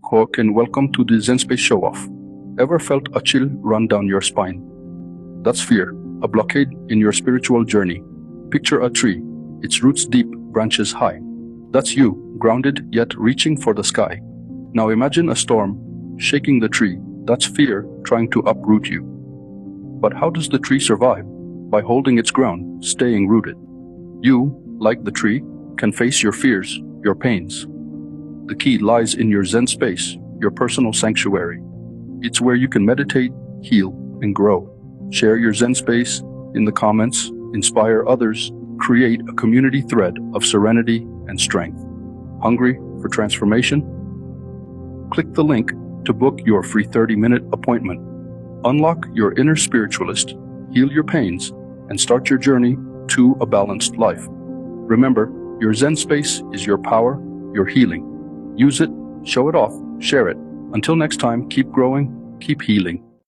Hawk, and welcome to the Zen Space show-off. Ever felt a chill run down your spine? That's fear, a blockade in your spiritual journey. Picture a tree, its roots deep, branches high. That's you, grounded yet reaching for the sky. Now imagine a storm shaking the tree. That's fear trying to uproot you. But how does the tree survive? By holding its ground, staying rooted. You, like the tree, can face your fears, your pains. The key lies in your Zen space, your personal sanctuary. It's where you can meditate, heal, and grow. Share your Zen space in the comments, inspire others, create a community thread of serenity and strength. Hungry for transformation? Click the link to book your free 30-minute appointment. Unlock your inner spiritualist, heal your pains, and start your journey to a balanced life. Remember, your Zen space is your power, your healing. Use it, show it off, share it. Until next time, keep growing, keep healing.